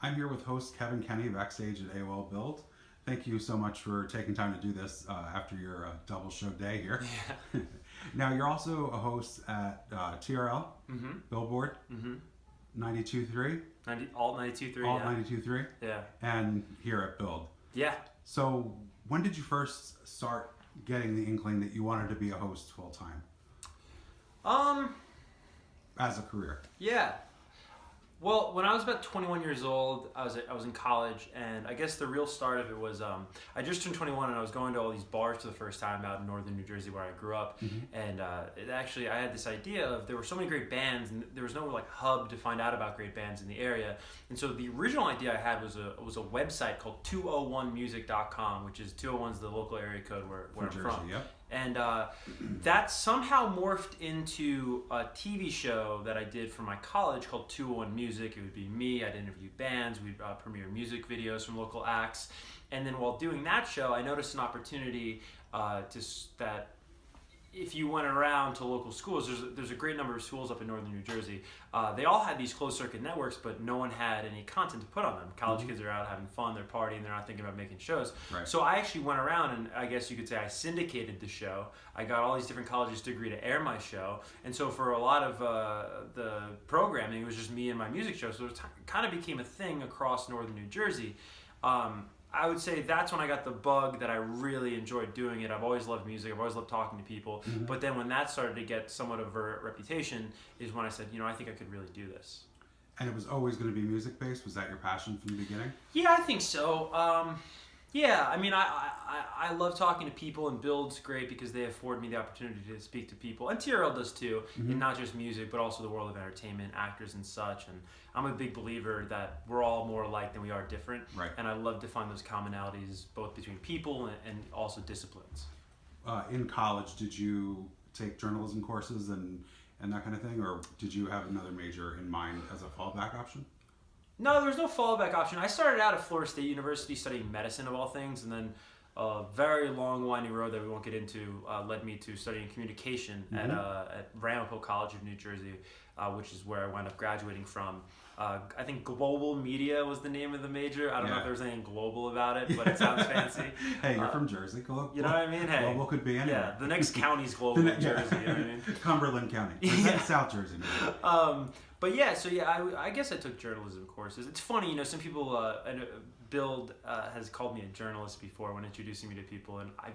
I'm here with host Kevan Kenney, backstage at AOL Build. Thank you so much for taking time to do this after your double show day here. Yeah. Now, you're also a host at TRL, Billboard, 92.3. Alt 92.3. Alt yeah. 92.3. Yeah. And here at Build. Yeah. So, when did you first start getting the inkling that you wanted to be a host full time? As a career. Yeah. Well, when I was about 21 years old, I was in college, and I guess the real start of it was I just turned 21, and I was going to all these bars for the first time out in northern New Jersey where I grew up, and I had this idea of there were so many great bands, and there was no like hub to find out about great bands in the area, and so the original idea I had was a website called 201music.com, which is 201's the local area code where I'm Jersey, from. Yep. And that somehow morphed into a TV show that I did for my college called 201 Music. It would be me. I'd interview bands. We'd premiere music videos from local acts. And then while doing that show, I noticed an opportunity that if you went around to local schools, there's a great number of schools up in northern New Jersey. They all had these closed circuit networks, but no one had any content to put on them. College kids are out having fun, they're partying, they're not thinking about making shows. Right. So I actually went around and I guess you could say I syndicated the show. I got all these different colleges to agree to air my show. And so for a lot of the programming, it was just me and my music show. So it kind of became a thing across northern New Jersey. I would say that's when I got the bug that I really enjoyed doing it. I've always loved music. I've always loved talking to people. But then when that started to get somewhat of a reputation is when I said, I think I could really do this. And it was always going to be music-based? Was that your passion from the beginning? Yeah, I think so. Yeah, I mean, I love talking to people, and Build's great because they afford me the opportunity to speak to people. And TRL does too, and not just music, but also the world of entertainment, actors and such. And I'm a big believer that we're all more alike than we are different. Right. And I love to find those commonalities both between people and also disciplines. In college, did you take journalism courses and that kind of thing, or did you have another major in mind as a fallback option? No, there was no fallback option. I started out at Florida State University studying medicine of all things, and then a very long winding road that we won't get into led me to studying communication at Ramapo College of New Jersey, which is where I wound up graduating from. I think global media was the name of the major. I don't know if there was anything global about it, but it sounds fancy. Hey, you're from Jersey. You know what I mean? Hey, global could be anywhere. Yeah, the next county's global in Jersey. You know what I mean? Cumberland County. That's South Jersey. But yeah, so yeah, I guess I took journalism courses. It's funny, some people, Build has called me a journalist before when introducing me to people, and I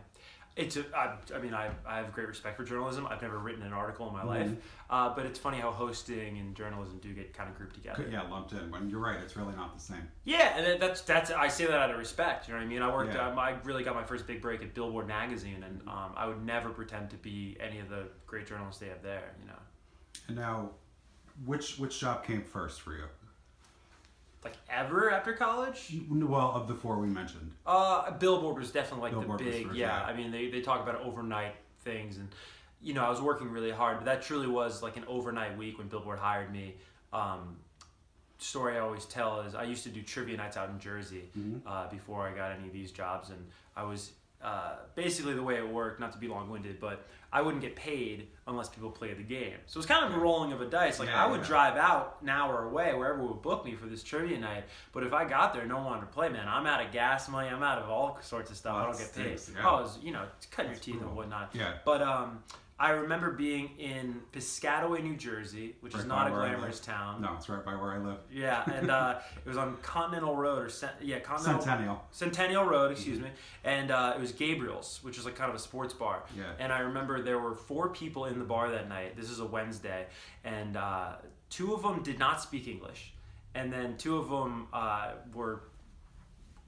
have great respect for journalism. I've never written an article in my life, but it's funny how hosting and journalism do get kind of grouped together. Yeah, lumped in. When you're right, it's really not the same. Yeah, and that's I say that out of respect. You know what I mean? I worked. I really got my first big break at Billboard magazine, and I would never pretend to be any of the great journalists they have there. And now, which job came first for you? Like ever after college? Well, of the four we mentioned. Billboard was definitely like Billboard the big, first, yeah. I mean, they talk about overnight things, and I was working really hard, but that truly was like an overnight week when Billboard hired me. Story I always tell is I used to do trivia nights out in Jersey before I got any of these jobs, and I was basically the way it worked, not to be long-winded, but I wouldn't get paid unless people played the game. So it's kind of a rolling of a dice. Like I would drive out an hour away wherever would book me for this trivia night, but if I got there, no one wanted to play, man. I'm out of gas money. I'm out of all sorts of stuff. I don't get paid. Oh, it's, cutting your teeth and whatnot. Yeah. But I remember being in Piscataway, New Jersey, which is not a glamorous town. No, it's right by where I live. Yeah, and it was on Continental Road, Centennial Road, excuse me, and it was Gabriel's, which is like kind of a sports bar. Yeah. And I remember there were 4 people in the bar that night. This is a Wednesday, and 2 of them did not speak English, and then 2 of them were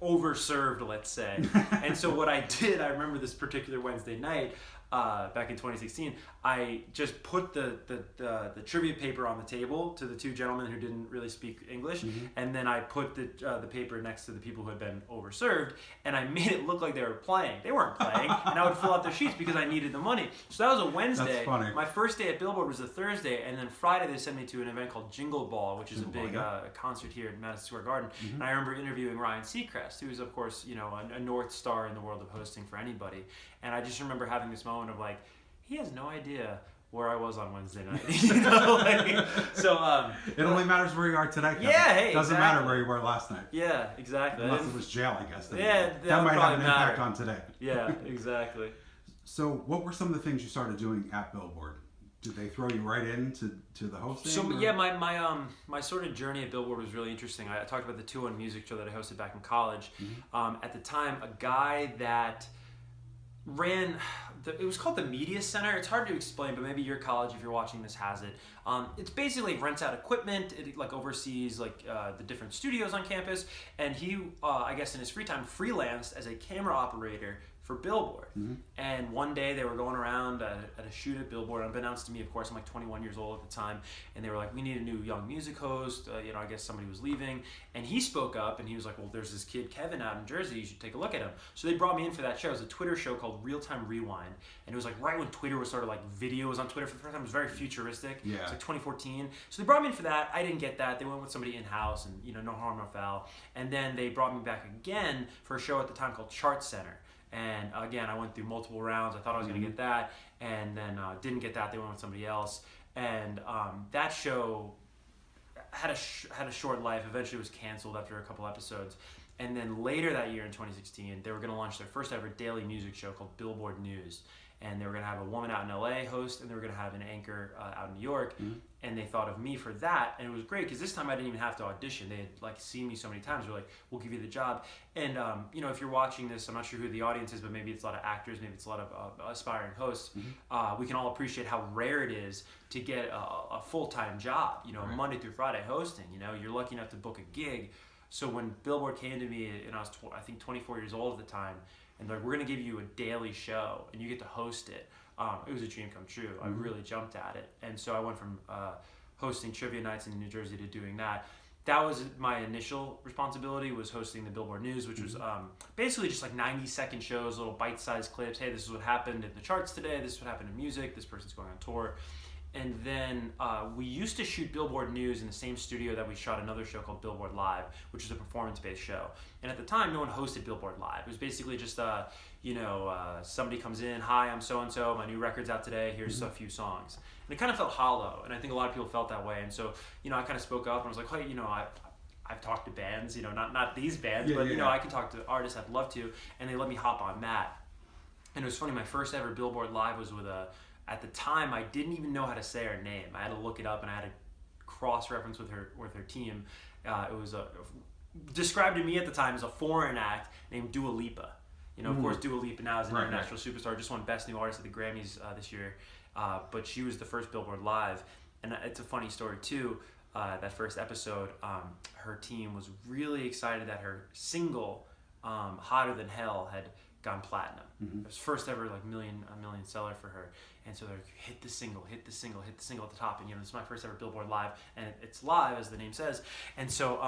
overserved, let's say. And so what I did, I remember this particular Wednesday night, back in 2016, I just put the trivia paper on the table to the 2 gentlemen who didn't really speak English, and then I put the paper next to the people who had been overserved, and I made it look like they were playing. They weren't playing, and I would fill out their sheets because I needed the money. So that was a Wednesday. That's funny. My first day at Billboard was a Thursday, and then Friday they sent me to an event called Jingle Ball, which is a big concert here at Madison Square Garden. And I remember interviewing Ryan Seacrest, who is, of course, a North Star in the world of hosting for anybody. And I just remember having this moment of like, he has no idea where I was on Wednesday night. You know, like, so It only matters where you are today, Kevin. Yeah, hey, Doesn't exactly. matter where you were last night. yeah, exactly. Unless it was jail, I guess. Then Yeah, that that would might have probably an impact matter. on today. Yeah, exactly. So, what were some of the things you started doing at Billboard? Did they throw you right into the hosting? So or? yeah, my sort of journey at Billboard was really interesting. I talked about the 2-1 music show that I hosted back in college. At the time, a guy that ran it was called the Media Center. It's hard to explain, but maybe your college, if you're watching this, has it. It's basically rents out equipment. It like oversees like the different studios on campus, and he I guess in his free time freelanced as a camera operator for Billboard. And one day they were going around at a shoot at Billboard, unbeknownst to me, of course. I'm like 21 years old at the time, and they were like, we need a new young music host. I guess somebody was leaving, and he spoke up and he was like, well, there's this kid Kevin out in Jersey, you should take a look at him. So they brought me in for that show. It was a Twitter show called Real Time Rewind, and it was like right when Twitter was sort of like videos on Twitter for the first time. It was very futuristic. Yeah. It was like 2014. So they brought me in for that. I didn't get that. They went with somebody in-house, and no harm, no foul. And then they brought me back again for a show at the time called Chart Center. And again, I went through multiple rounds. I thought I was going to get that, and then didn't get that. They went with somebody else, and that show had a short life. Eventually, it was canceled after a couple episodes. And then later that year in 2016, they were going to launch their first ever daily music show called Billboard News. And they were going to have a woman out in LA host, and they were going to have an anchor out in New York. And they thought of me for that, and it was great because this time I didn't even have to audition. They had like seen me so many times. They're like, "We'll give you the job." And if you're watching this, I'm not sure who the audience is, but maybe it's a lot of actors, maybe it's a lot of aspiring hosts. We can all appreciate how rare it is to get a full-time job. Right. Monday through Friday hosting. You're lucky enough to book a gig. So when Billboard came to me, and I was I think 24 years old at the time, and they're like, we're going to give you a daily show, and you get to host it. It was a dream come true. I really jumped at it. And so I went from hosting trivia nights in New Jersey to doing that. That was my initial responsibility, was hosting the Billboard News, which was basically just like 90-second shows, little bite-sized clips. Hey, this is what happened in the charts today. This is what happened in music. This person's going on tour. And then we used to shoot Billboard News in the same studio that we shot another show called Billboard Live, which was a performance-based show. And at the time, no one hosted Billboard Live. It was basically just, somebody comes in, hi, I'm so-and-so, my new record's out today, here's a few songs. And it kind of felt hollow, and I think a lot of people felt that way. And so, I kind of spoke up and I was like, hey, I've talked to bands, not these bands, but I can talk to artists I'd love to, and they let me hop on that. And it was funny, my first ever Billboard Live was with at the time, I didn't even know how to say her name. I had to look it up, and I had to cross-reference with her team. It was described to me at the time as a foreign act named Dua Lipa. Of course, Dua Lipa now is an international superstar. Just won Best New Artist at the Grammys this year. But she was the first Billboard Live. And it's a funny story, too. That first episode, her team was really excited that her single, Hotter Than Hell, had gone platinum. It was first ever a million seller for her. And so they're like, hit the single at the top. And this is my first ever Billboard Live, and it's live, as the name says. And so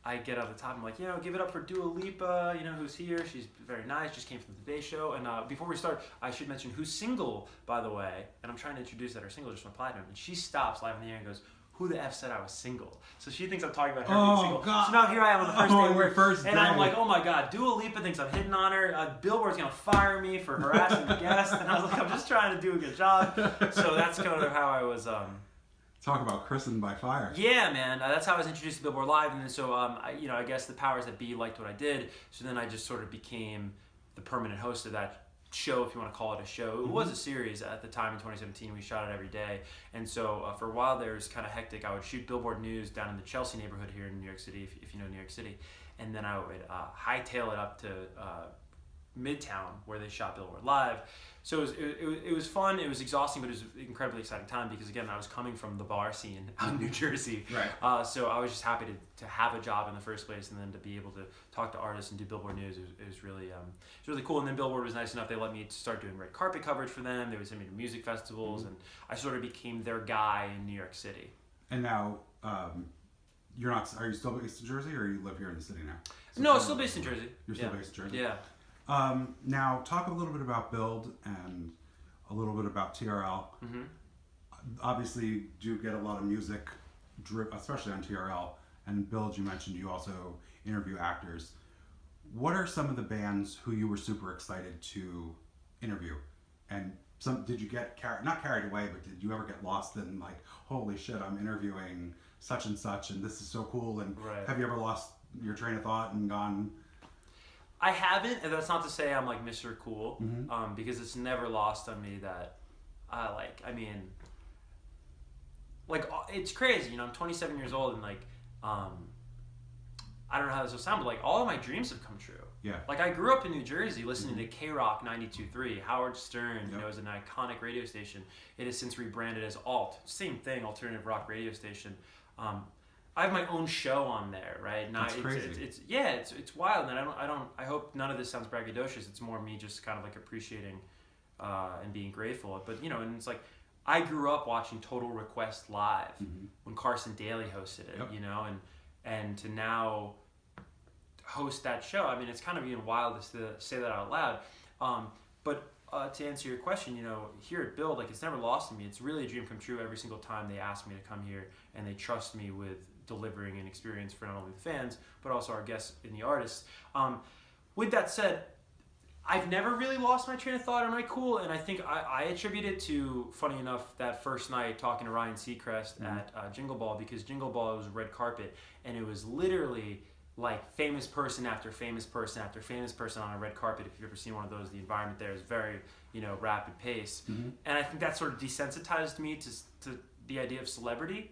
I get out the top, I'm like, give it up for Dua Lipa, who's here. She's very nice, just came from the Today Show. And before we start, I should mention who's single, by the way. And I'm trying to introduce that her single just went platinum. And she stops live in the air and goes, who the F said I was single? So she thinks I'm talking about her being single. God. So now here I am on the first day of work, first and day. I'm like, oh my God, Dua Lipa thinks I'm hitting on her. Billboard's gonna fire me for harassing the guest. And I was like, I'm just trying to do a good job. So that's kind of how I was. Talk about christened by fire. Yeah, man. That's how I was introduced to Billboard Live, and then so I guess the powers that be liked what I did. So then I just sort of became the permanent host of that show, if you want to call it a show. It was a series at the time in 2017. We shot it every day, and so for a while there, it was kind of hectic. I would shoot Billboard News down in the Chelsea neighborhood here in New York City, if you know New York City, and then I would hightail it up to Midtown where they shot Billboard Live. So it was fun. It was exhausting, but it was an incredibly exciting time because, again, I was coming from the bar scene out in New Jersey. Right. So I was just happy to have a job in the first place, and then to be able to talk to artists and do Billboard News. It was really cool. And then Billboard was nice enough. They let me start doing red carpet coverage for them. They would send me to music festivals, and I sort of became their guy in New York City. And now, you're not. Are you still based in Jersey, or you live here in the city now? No, still based in Jersey. You're still based in Jersey? Yeah. Now, talk a little bit about Build and a little bit about TRL. Obviously, you do get a lot of music, especially on TRL. And Build, you mentioned you also interview actors. What are some of the bands who you were super excited to interview? And did you get not carried away, but did you ever get lost in like, holy shit, I'm interviewing such and such, and this is so cool, and have you ever lost your train of thought and gone? I haven't, and that's not to say I'm like Mr. Cool, because it's never lost on me that it's crazy, I'm 27 years old, and like, I don't know how this will sound, but like all of my dreams have come true. Yeah. Like I grew up in New Jersey listening to K-Rock 92.3. Howard Stern, is an iconic radio station. It has since rebranded as Alt. Same thing, alternative rock radio station. I have my own show on there, right? That's crazy. It's wild, and I hope none of this sounds braggadocious. It's more me just kind of like appreciating and being grateful. But and it's like I grew up watching Total Request live when Carson Daly hosted it, and to now host that show. I mean, it's kind of even wild to say that out loud. But to answer your question, here at Build, like it's never lost on me. It's really a dream come true every single time they ask me to come here, and they trust me with delivering an experience for not only the fans, but also our guests and the artists. With that said, I've never really lost my train of thought. Am I cool? And I think I attribute it to, funny enough, that first night talking to Ryan Seacrest at Jingle Ball, because Jingle Ball was a red carpet, and it was literally like famous person after famous person after famous person on a red carpet. If you've ever seen one of those, the environment there is very, rapid pace. And I think that sort of desensitized me to the idea of celebrity.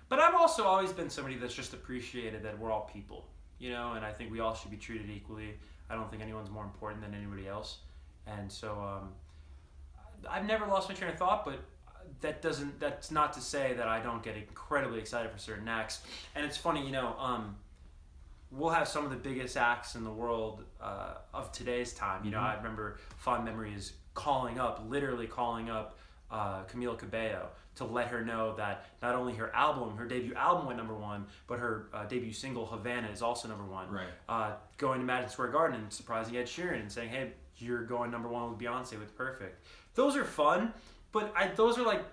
But I've also always been somebody that's just appreciated that we're all people, and I think we all should be treated equally. I don't think anyone's more important than anybody else. And so I've never lost my train of thought, but that's not to say that I don't get incredibly excited for certain acts. And it's funny, we'll have some of the biggest acts in the world of today's time. I remember fond memories literally calling up Camila Cabello to let her know that not only her debut album went #1, but her debut single Havana is also #1. Right. Going to Madison Square Garden and surprising Ed Sheeran and saying, "Hey, you're going #1 with Beyonce with Perfect." Those are fun, but those are like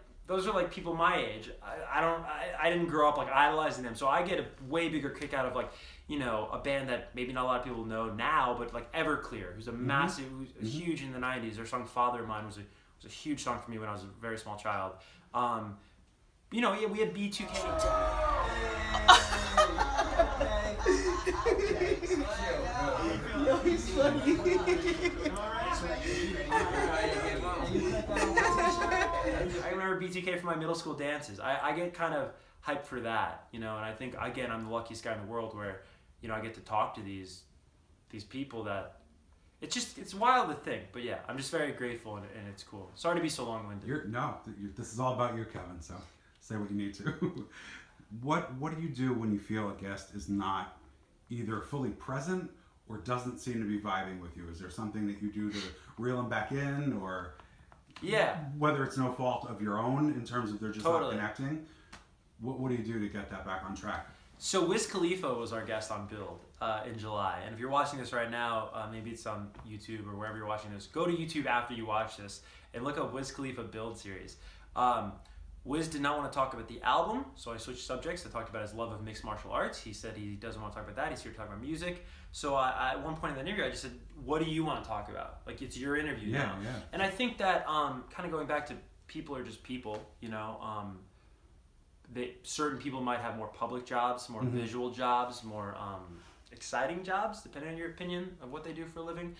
people my age. I didn't grow up like idolizing them, so I get a way bigger kick out of like a band that maybe not a lot of people know now, but like Everclear, who's a massive, huge in the '90s. Their song "Father of Mine" was a huge song for me when I was a very small child. We had B2K. He's funny. I remember B2K from my middle school dances. I get kind of hyped for that, and I think, again, I'm the luckiest guy in the world where, I get to talk to these people that it's wild to think, but yeah, I'm just very grateful and it's cool. Sorry to be so long-winded. This is all about you, Kevin, so say what you need to. What do you do when you feel a guest is not either fully present or doesn't seem to be vibing with you? Is there something that you do to reel them back in, or whether it's no fault of your own in terms of they're just not connecting? What do you do to get that back on track? So Wiz Khalifa was our guest on Build in July, and if you're watching this right now, maybe it's on YouTube or wherever you're watching this, go to YouTube after you watch this and look up Wiz Khalifa Build series. Wiz did not want to talk about the album, so I switched subjects. I talked about his love of mixed martial arts. He said he doesn't want to talk about that. He's here to talk about music. So at one point in the interview, I just said, what do you want to talk about? Like, it's your interview now. Yeah. And I think that kind of going back to people are just people, certain people might have more public jobs, more visual jobs, more exciting jobs, depending on your opinion of what they do for a living.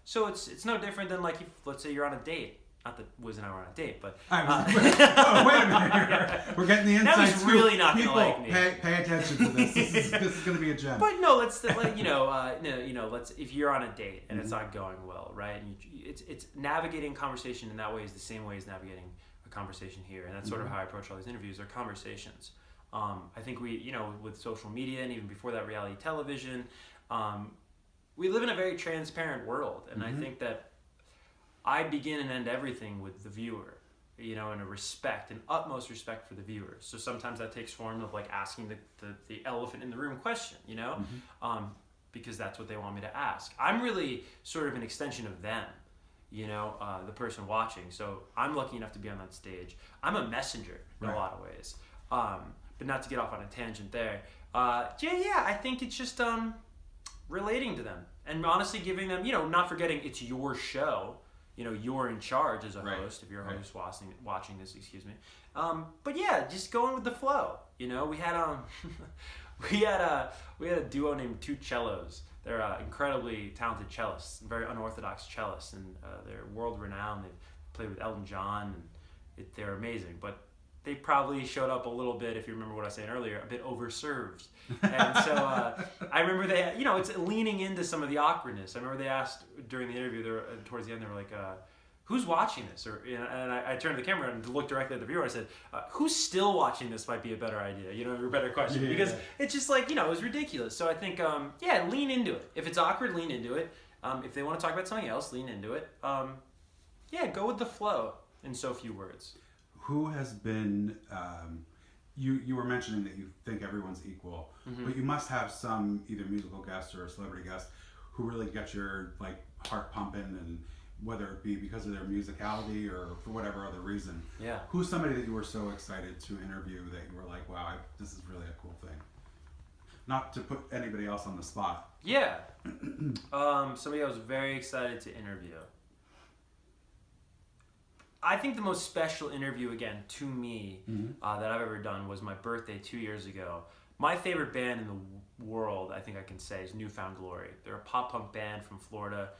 So it's no different than like if, let's say, you're on a date. Not that Wiz and I were on a date, but wait a minute here. We're getting the insight. Now he's really not going to like me. Pay attention to this. This is going to be a gem. But no, let's let's if you're on a date and it's not going well, right? And it's navigating conversation in that way is the same way as navigating a conversation here, and that's sort of how I approach all these interviews. They're conversations. I think we, with social media and even before that, reality television, we live in a very transparent world, and I think that I begin and end everything with the viewer, and a respect, an utmost respect for the viewer. So sometimes that takes form of like asking the elephant in the room question, because that's what they want me to ask. I'm really sort of an extension of them, the person watching. So I'm lucky enough to be on that stage. I'm a messenger in a lot of ways, but not to get off on a tangent there. I think it's just relating to them and honestly giving them, not forgetting it's your show. you're in charge as a Right. host if you're a Right. host watching this. Excuse me. But yeah, just going with the flow. We had we had a duo named Two Cellos. They're incredibly talented cellists, very unorthodox cellists, and they're world renowned. They've played with Elton John, and they're amazing. But they probably showed up a little bit, if you remember what I was saying earlier, a bit overserved. And so I remember it's leaning into some of the awkwardness. I remember they asked during the interview, towards the end, they were like, who's watching this? And I turned to the camera and looked directly at the viewer. I said, who's still watching this might be a better idea, or a better question. Because it's just like, it was ridiculous. So I think, lean into it. If it's awkward, lean into it. If they want to talk about something else, lean into it. Go with the flow in so few words. Who has been, you were mentioning that you think everyone's equal, but you must have some either musical guest or a celebrity guest who really get your heart pumping, and whether it be because of their musicality or for whatever other reason. Yeah. Who's somebody that you were so excited to interview that you were like, wow, this is really a cool thing? Not to put anybody else on the spot. Yeah. Somebody I was very excited to interview. I think the most special interview, again, to me, that I've ever done was my birthday 2 years ago. My favorite band in the world, I think I can say, is Newfound Glory. They're a pop-punk band from Florida.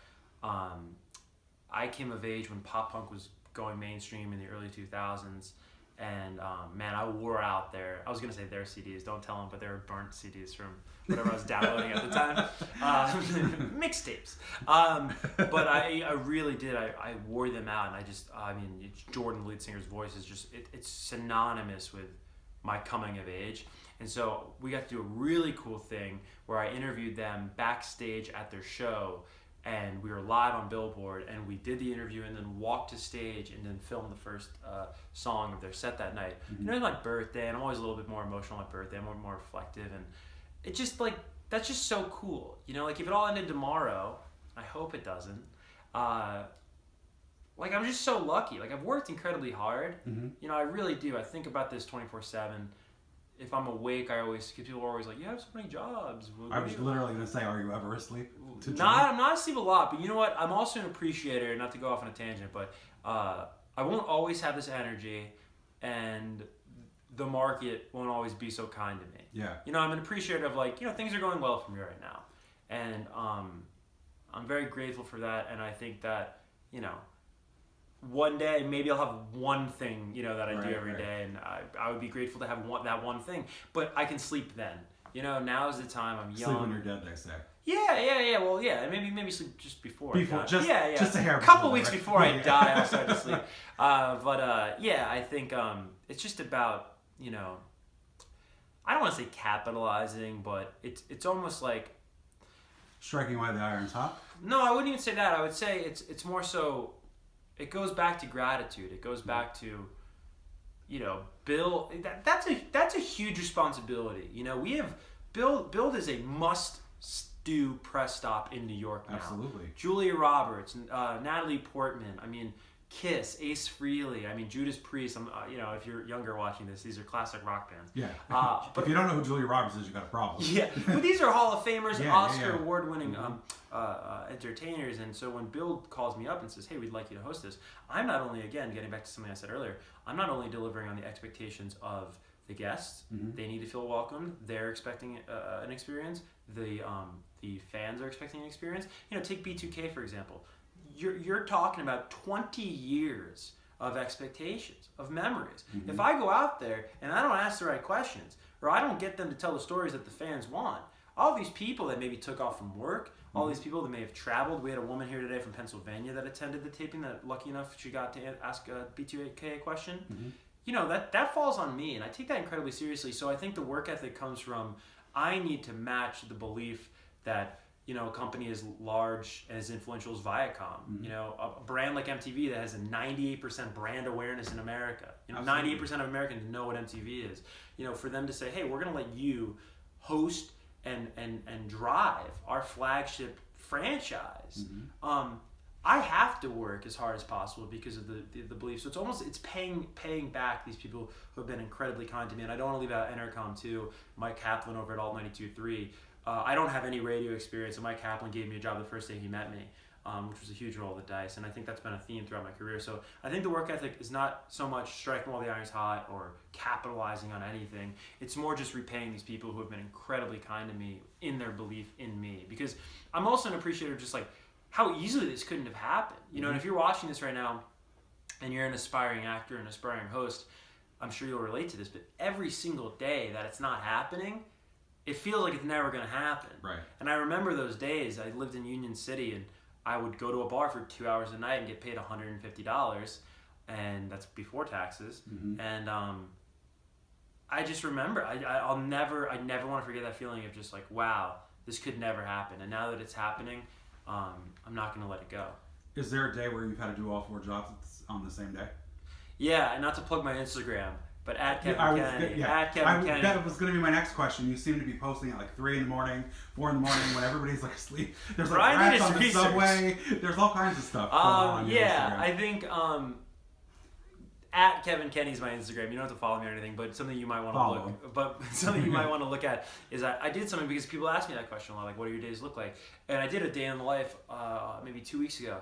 I came of age when pop-punk was going mainstream in the early 2000s. And, I wore out I was going to say their CDs, don't tell them, but they were burnt CDs from whatever I was downloading at the time. Mixtapes. But I really did. I wore them out, and Jordan, the lead singer's voice is just, it's synonymous with my coming of age. And so we got to do a really cool thing where I interviewed them backstage at their show, and we were live on Billboard, and we did the interview and then walked to stage and then filmed the first song of their set that night. It was my birthday, and I'm always a little bit more emotional on my birthday. I'm more reflective, and it just that's just so cool. If it all ended tomorrow, I hope it doesn't. I'm just so lucky. I've worked incredibly hard. I really do. I think about this 24/7. If I'm awake, people are always like, you have so many jobs. I was literally going to say, are you ever asleep? I'm not asleep a lot, but you know what? I'm also an appreciator, not to go off on a tangent, but I won't always have this energy, and the market won't always be so kind to me. Yeah. I'm an appreciator of things are going well for me right now. And I'm very grateful for that, and I think that, one day maybe I'll have one thing that I do every day, and I would be grateful to have that one thing, but I can sleep then. Now is the time. I'm young. Sleep when you're dead, they say. Yeah. Well, yeah, maybe sleep just before. Just a hair. A couple weeks before I die, I'll start to sleep. I think it's just about I don't want to say capitalizing, but it's almost like striking while the iron's hot. No, I wouldn't even say that. I would say it's more so. It goes back to gratitude. It goes back to, Bill. That's a huge responsibility. We have Bill is a must-do press stop in New York now. Absolutely. Julia Roberts, Natalie Portman. Kiss, Ace Frehley. Judas Priest. If you're younger watching this, these are classic rock bands. Yeah. But if you don't know who Julia Roberts is, you got a problem. Yeah, but these are Hall of Famers, Oscar award-winning entertainers. And so when Bill calls me up and says, "Hey, we'd like you to host this," I'm not only, again, getting back to something I said earlier, I'm not only delivering on the expectations of the guests. They need to feel welcomed. They're expecting an experience. The fans are expecting an experience. Take B2K for example. You're talking about 20 years of expectations, of memories. If I go out there and I don't ask the right questions, or I don't get them to tell the stories that the fans want, all these people that maybe took off from work, all these people that may have traveled. We had a woman here today from Pennsylvania that attended the taping, that lucky enough she got to ask a B2K question. That falls on me, and I take that incredibly seriously. So I think the work ethic comes from, I need to match the belief that a company as large and as influential as Viacom, a brand like MTV that has a 98% brand awareness in America. 98% of Americans know what MTV is. For them to say, hey, we're going to let you host and drive our flagship franchise. I have to work as hard as possible because of the belief. So it's paying back these people who have been incredibly kind to me. And I don't want to leave out Entercom too. Mike Kaplan over at Alt 92.3. I don't have any radio experience, and Mike Kaplan gave me a job the first day he met me. which was a huge roll of the dice. And I think that's been a theme throughout my career. So I think the work ethic is not so much striking while the iron's hot or capitalizing on anything. It's more just repaying these people who have been incredibly kind to me in their belief in me. Because I'm also an appreciator of just like how easily this couldn't have happened. You know, and if you're watching this right now and you're an aspiring actor, an aspiring host, I'm sure you'll relate to this, but every single day that it's not happening, it feels like it's never going to happen. Right. And I remember those days. I lived in Union City, and I would go to a bar for 2 hours a night and get paid $150, and that's before taxes. And I just remember, I never want to forget that feeling of just like, wow, this could never happen. And now that it's happening, I'm not going to let it go. Is there a day where you've had to do all 4 jobs on the same day? Yeah, and not to plug my Instagram, but at Kevan Kenney. At Kevan Kenney. That was going to be my next question. You seem to be posting at like 3 in the morning, 4 in the morning when everybody's like asleep. There's like rats on the subway. There's all kinds of stuff going on your Instagram. I think at Kevan Kenney is my Instagram. You don't have to follow me or anything, but something you might want to look. But something you might want to look at is I did something because people ask me that question a lot, like, what do your days look like? And I did a day in the life maybe 2 weeks ago,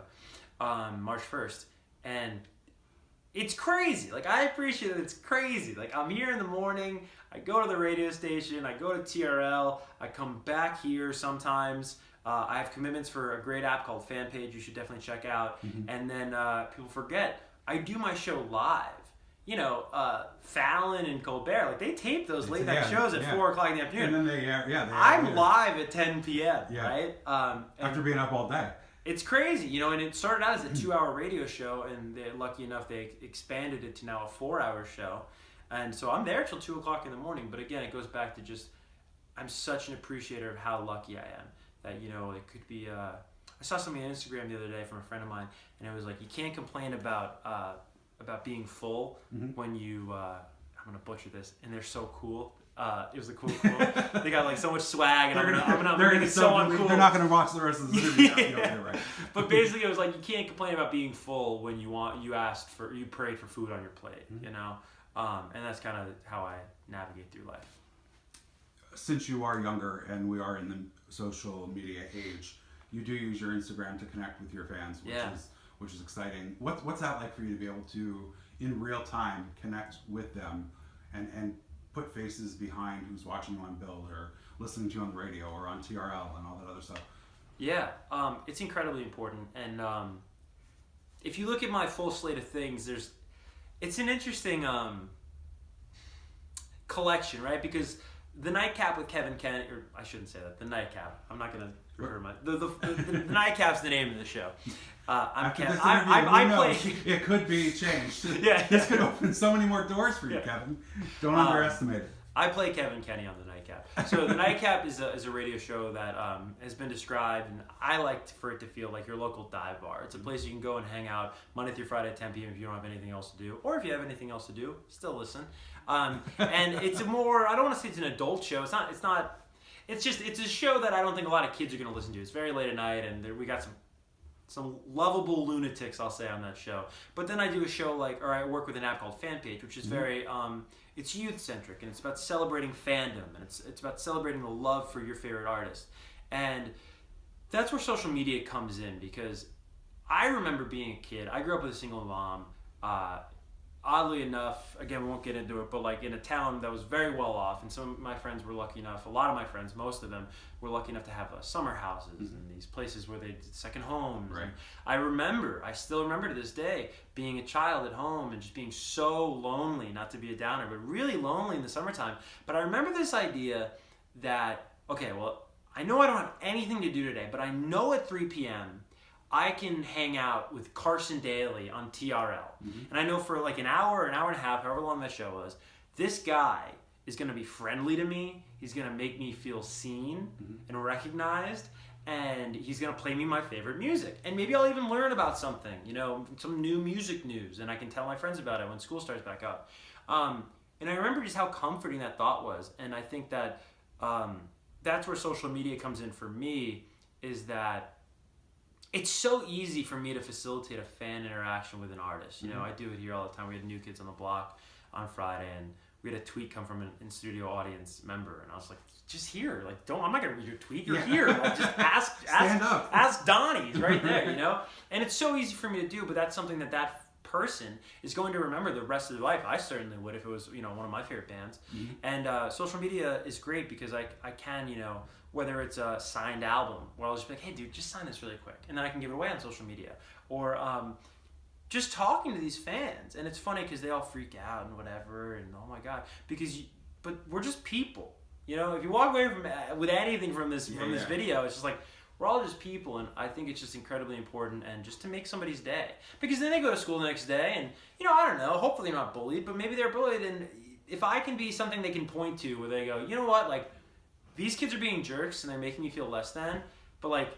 March 1st, and it's crazy. Like, I appreciate it. It's crazy. Like, I'm here in the morning. I go to the radio station. I go to TRL. I come back here sometimes. I have commitments for a great app called Fanpage you should definitely check out. And then people forget, I do my show live. You know, Fallon and Colbert, like, they tape those late night shows at 4 o'clock in the afternoon. And then they air, I'm live at 10 p.m., right? After being up all day. It's crazy, you know, and it started out as a 2-hour radio show, and they're lucky enough they expanded it to now a 4-hour show. And so I'm there till 2 o'clock in the morning. But again, it goes back to just, I'm such an appreciator of how lucky I am. That, you know, it could be, I saw something on Instagram the other day from a friend of mine, and it was like, you can't complain about being full when you, I'm going to butcher this, and they're so cool. It was a cool quote. They got like so much swag, and I'm gonna be so uncool. They're not gonna watch the rest of the interview. Yeah. Right. But basically, it was like, you can't complain about being full when you prayed for food on your plate, you know. And that's kind of how I navigate through life. Since you are younger and we are in the social media age, you do use your Instagram to connect with your fans, which is exciting. What's that like for you to be able to, in real time, connect with them and put faces behind who's watching you on Build or listening to you on the radio or on TRL and all that other stuff? Yeah, it's incredibly important. And if you look at my full slate of things, it's an interesting collection, right? Because the Nightcap with Kevan Kenney, or I shouldn't say that, the Nightcap. I'm not going to refer to the Nightcap's the name of the show. I'm Kevan. I play. It could be changed. Yeah. This could open so many more doors for you, Kevan. Don't underestimate it. I play Kevan Kenney on the Nightcap. So the Nightcap is a radio show that has been described, and I like for it to feel like your local dive bar. It's a place you can go and hang out Monday through Friday at 10 p.m. if you don't have anything else to do, or if you have anything else to do, still listen. And it's a more, I don't want to say it's an adult show. It's a show that I don't think a lot of kids are going to listen to. It's very late at night, and we got some lovable lunatics, I'll say, on that show. But then I do a show I work with an app called Fanpage, which is very, it's youth-centric, and it's about celebrating fandom, and it's about celebrating the love for your favorite artist. And that's where social media comes in, because I remember being a kid. I grew up with a single mom. Oddly enough, again, we won't get into it, but like in a town that was very well off, and some of my friends were lucky enough, a lot of my friends, most of them, were lucky enough to have summer houses and these places where they did second homes. Right. And I still remember to this day, being a child at home and just being so lonely, not to be a downer, but really lonely in the summertime. But I remember this idea that, okay, well, I know I don't have anything to do today, but I know at 3 p.m., I can hang out with Carson Daly on TRL. And I know for like an hour and a half, however long that show was, this guy is going to be friendly to me. He's going to make me feel seen and recognized. And he's going to play me my favorite music. And maybe I'll even learn about something, some new music news. And I can tell my friends about it when school starts back up. And I remember just how comforting that thought was. And I think that that's where social media comes in for me, is that it's so easy for me to facilitate a fan interaction with an artist. I do it here all the time. We had New Kids on the Block on Friday, and we had a tweet come from an in-studio audience member, and I was like, just here, like, I'm not gonna read your tweet. You're here, like, just Stand up. ask Donnie. He's right there, And it's so easy for me to do, but that's something that person is going to remember the rest of their life. I certainly would if it was, one of my favorite bands. Mm-hmm. And social media is great because I can, whether it's a signed album, where I'll just be like, hey, dude, just sign this really quick, and then I can give it away on social media, or just talking to these fans. And it's funny because they all freak out and whatever, and oh my god, but we're just people. If you walk away with anything from this video, it's just like, we're all just people, and I think it's just incredibly important, and just to make somebody's day. Because then they go to school the next day, and, I don't know, hopefully they're not bullied, but maybe they're bullied, and if I can be something they can point to where they go, you know what, like, these kids are being jerks, and they're making me feel less than, but, like,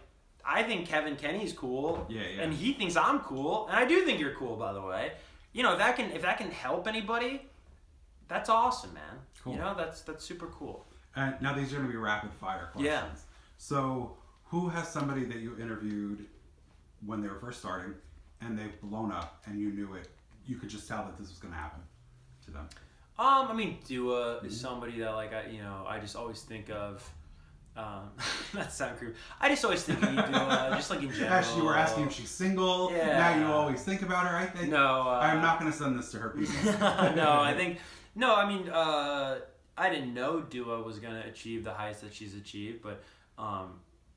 I think Kevan Kenney's cool, and he thinks I'm cool, and I do think you're cool, by the way. If that can help anybody, that's awesome, man. Cool. That's super cool. And now these are going to be rapid fire questions. Yeah. So, who has somebody that you interviewed when they were first starting, and they've blown up, and you knew it? You could just tell that this was going to happen to them. Dua is somebody that, like, I just always think of. That sounds creepy. I just always think of Dua, just like in general. Actually, you were asking if she's single. Yeah. Now you always think about her. I'm not going to send this to her people. I didn't know Dua was going to achieve the heights that she's achieved, but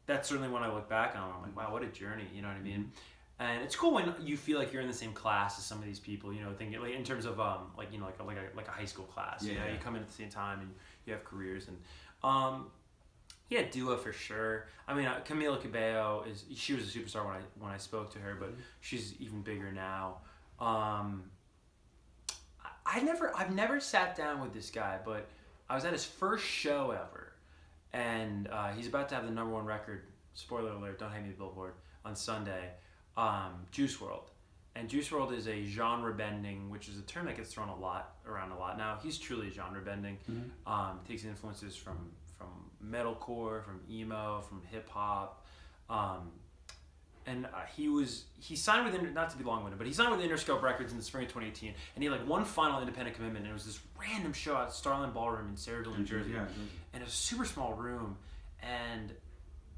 that's certainly when I look back on it, I'm like, wow, what a journey, you know what I mean? And it's cool when you feel like you're in the same class as some of these people, thinking, like, in terms of like a high school class. You come in at the same time and you have careers, and Dua for sure. Camila Cabello she was a superstar when I spoke to her, but she's even bigger now. I've never sat down with this guy, but I was at his first show ever, and he's about to have the '1 record. Spoiler alert! Don't hate me, Billboard, on Sunday. Juice WRLD, and Juice WRLD is a genre bending, which is a term that gets thrown around a lot now. He's truly genre bending. Mm-hmm. Takes influences from metalcore, from emo, from hip hop, and he signed with, not to be long-winded, but he signed with Interscope Records in the spring of 2018, and he had like one final independent commitment, and it was this random show at Starland Ballroom in Sayreville, New Jersey, and it was a super small room, and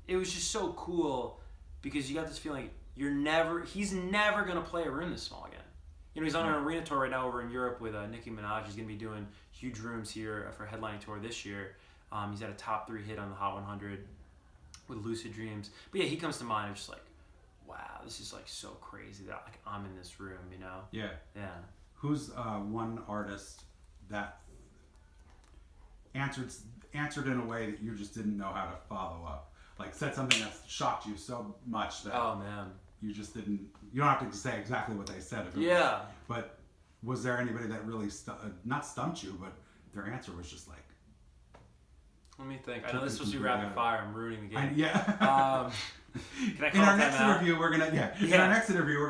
it was just so cool because you got this feeling he's never gonna play a room this small again. He's on an arena tour right now over in Europe with Nicki Minaj. He's gonna be doing huge rooms here for a headlining tour this year. He's had a top 3 hit on the Hot 100 with Lucid Dreams. But yeah, he comes to mind. I'm just like, wow, this is like so crazy that like I'm in this room, Yeah. Yeah. Who's one artist that answered in a way that you just didn't know how to follow up? Like said something that shocked you so much that you just didn't. You don't have to say exactly what they said. But was there anybody that really not stumped you, but their answer was just like? Let me think. I know this is supposed to be rapid fire. I'm ruining the game. In our next interview, we're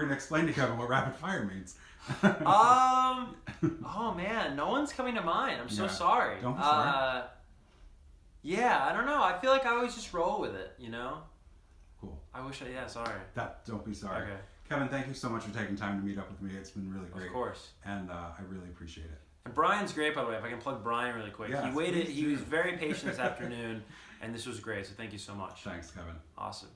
gonna explain to Kevin what rapid fire means. Oh man, no one's coming to mind. I'm so sorry. Don't be sorry. I don't know. I feel like I always just roll with it. Cool. I wish sorry. Don't be sorry. Okay. Kevin, thank you so much for taking time to meet up with me. It's been really great. Of course. And I really appreciate it. And Brian's great, by the way. If I can plug Brian really quick. Yes, he waited. He was very patient this afternoon, and this was great. So thank you so much. Thanks, Kevin. Awesome.